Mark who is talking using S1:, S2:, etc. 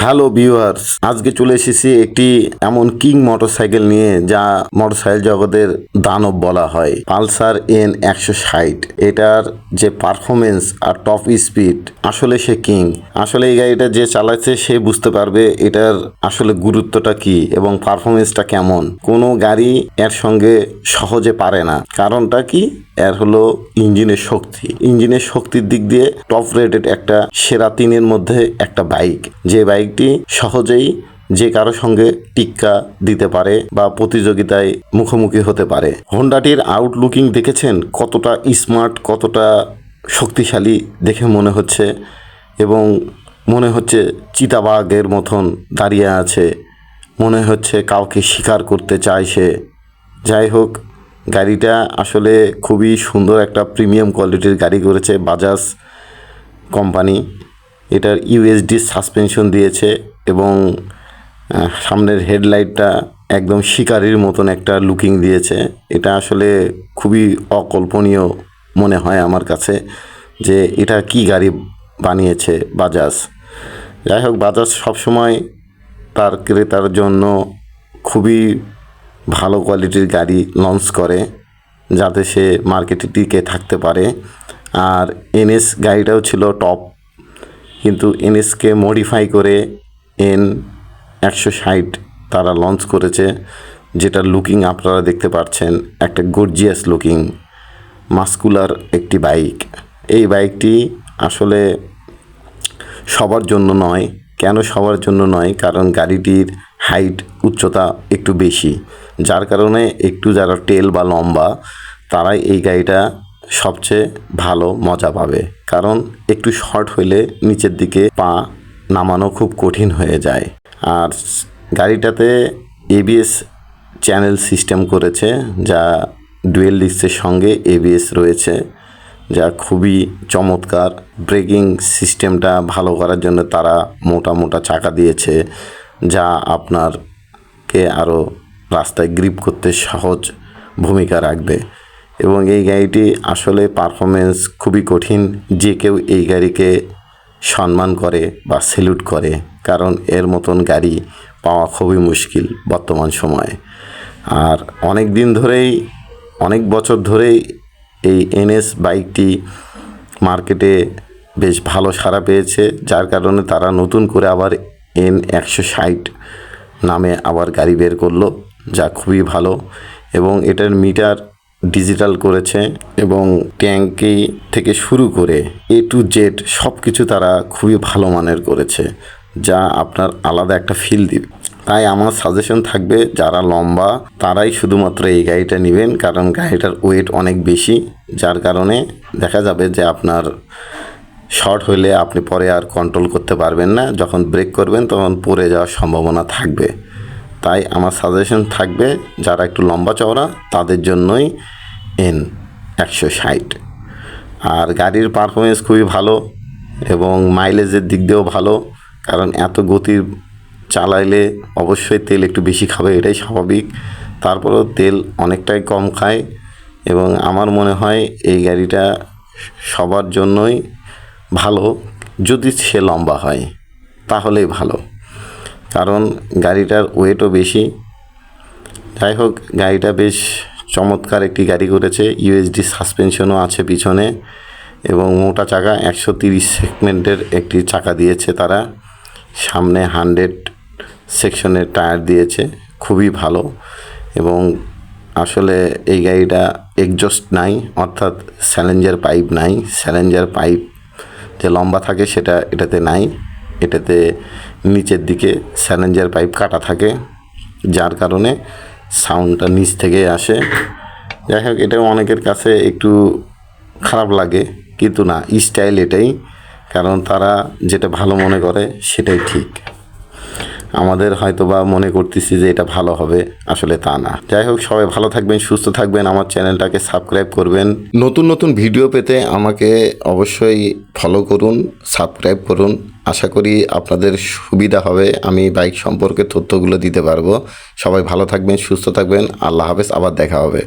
S1: Hello viewers, আজকে চলে এসেছি একটি এমন কিং মোটরসাইকেল নিয়ে যা মোটরসাইকেল জগতের দানব বলা হয়। Pulsar N 160। এটার যে পারফরমেন্স আর টপ স্পিড, আসলে সে কিং। আসলে এই গাড়িটা যে চালাচ্ছে সে বুঝতে পারবে এটার আসলে গুরুত্বটা কি এবং পারফরমেন্সটা কেমন। কোনো গাড়ি এর সঙ্গে সহজে পারে না। কারণটা কি? এর হলো ইঞ্জিনের শক্তি। ইঞ্জিনের শক্তির দিক দিয়ে টপ রেটেড একটা সেরা তিনের মধ্যে একটা বাইক, যে বাইকটি সহজেই যে কারো সঙ্গে টিক্কা দিতে পারে বা প্রতিযোগিতায় মুখোমুখি হতে পারে। হোন্ডাটির আউটলুকিং দেখেছেন কতটা স্মার্ট, কতটা শক্তিশালী দেখে মনে হচ্ছে, এবং মনে হচ্ছে চিতাবাঘের মতন দাঁড়িয়ে আছে, মনে হচ্ছে কাউকে শিকার করতে চায় সে। যাই হোক, গাড়িটা আসলে খুবই সুন্দর একটা প্রিমিয়াম কোয়ালিটির গাড়ি করেছে বাজাজ কোম্পানি। এটার ইউএসডি সাসপেনশন দিয়েছে এবং সামনের হেডলাইটটা একদম শিকারির মতন একটা লুকিং দিয়েছে। এটা আসলে খুবই অকল্পনীয় মনে হয় আমার কাছে যে এটা কি গাড়ি বানিয়েছে বাজাজ। যাই হোক, বাজাজ সবসময় তার ক্রেতার জন্য খুবই ভালো কোয়ালিটির গাড়ি লঞ্চ করে যাতে সে মার্কেটে টিকে থাকতে পারে। আর এনএস গাড়িটাও ছিল টপ, কিন্তু এনএসকে মডিফাই করে N 160 তারা লঞ্চ করেছে, যেটার লুকিং আপনারা দেখতে পাচ্ছেন, একটা গর্জিয়াস লুকিং মাস্কুলার একটি বাইক। এই বাইকটি আসলে সবার জন্য নয়। কেন সবার জন্য নয়? কারণ গাড়িটির হাইট, উচ্চতা একটু বেশি, যার কারণে একটু যারা টেল বা লম্বা তারাই এই গাড়িটা সবচেয়ে ভালো মজা পাবে। কারণ একটু শর্ট হইলে নিচের দিকে পা নামানো খুব কঠিন হয়ে যায়। আর গাড়িটাতে এবিএস চ্যানেল সিস্টেম করেছে, যা ডুয়েল ডিস্কের সঙ্গে এবিএস রয়েছে, যা খুবই চমৎকার। ব্রেকিং সিস্টেমটা ভালো করার জন্য তারা মোটা মোটা চাকা দিয়েছে, যা আপনারকে আরও রাস্তায় গ্রিপ করতে সহজ ভূমিকা রাখবে। এবং এই গাড়িটি আসলে পারফরমেন্স খুবই কঠিন। যে কেউ এই গাড়িকে সম্মান করে বা স্যালুট করে, কারণ এর মতন গাড়ি পাওয়া খুবই মুশকিল বর্তমান সময়ে। আর অনেক দিন ধরেই, অনেক বছর ধরেই এই এনএস বাইকটি মার্কেটে বেশ ভালো সাড়া পেয়েছে, যার কারণে তারা নতুন করে আবার N 160 নামে আবার গাড়ি বের করলো, যা খুবই ভালো। এবং এটার মিটার ডিজিটাল করেছে এবং ট্যাঙ্কি থেকে শুরু করে A to Z সব কিছু তারা খুবই ভালো মানের করেছে, যা আপনার আলাদা একটা ফিল দিবে। তাই আমার সাজেশন থাকবে, যারা লম্বা তারাই শুধুমাত্র এই গাড়িটা নেবেন, কারণ গাড়িটার ওয়েট অনেক বেশি, যার কারণে দেখা যাবে যে আপনার শর্ট হইলে আপনি পরে আর কন্ট্রোল করতে পারবেন না। যখন ব্রেক করবেন তখন পড়ে যাওয়ার সম্ভাবনা থাকবে। তাই আমার সাজেশন থাকবে, যারা একটু লম্বা চওড়া তাদের জন্যই N 160। আর গাড়ির পারফরমেন্স খুবই ভালো এবং মাইলেজের দিক দিয়েও ভালো, কারণ এত গতির চালাইলে অবশ্যই তেল একটু বেশি খাবে, এটাই স্বাভাবিক। তারপরেও তেল অনেকটাই কম খায় এবং আমার মনে হয় এই গাড়িটা সবার জন্যই ভালো। যদি সে লম্বা হয় তাহলেই ভালো, কারণ গাড়িটার ওয়েটও বেশি। যাই হোক, গাড়িটা বেশ চমৎকার একটি গাড়ি করেছে। ইউএসডি সাসপেনশনও আছে পিছনে এবং মোটা চাকা 130 সেগমেন্টের একটি চাকা দিয়েছে তারা। সামনে 100 সেকশনের টায়ার দিয়েছে, খুবই ভালো। এবং আসলে এই গাড়িটা এক্সজস্ট নাই, অর্থাৎ স্যালেঞ্জার পাইপ নাই। স্যালেঞ্জার পাইপ যে লম্বা থাকে সেটা এটাতে নাই। এটাতে নিচের দিকে স্যালেঞ্জার পাইপ কাটা থাকে, যার কারণে সাউন্ডটা নিচ থেকে আসে। যাই হোক, এটাও অনেকের কাছে একটু খারাপ লাগে, কিন্তু না, স্টাইল এটাই, কারণ তারা যেটা ভালো মনে করে সেটাই ঠিক। আমাদের হয়তো বা মনে করতেছি যে এটা ভালো হবে, আসলে তা না। যাই হোক, সবাই ভালো থাকবেন, সুস্থ থাকবেন, আমার চ্যানেলটাকে সাবস্ক্রাইব করবেন। নতুন নতুন ভিডিও পেতে আমাকে অবশ্যই ফলো করুন, সাবস্ক্রাইব করুন। আশা করি আপনাদের সুবিধা হবে, আমি বাইক সম্পর্কে তথ্যগুলো দিতে পারবো। সবাই ভালো থাকবেন, সুস্থ থাকবেন। আল্লাহ হাফেজ, আবার দেখা হবে।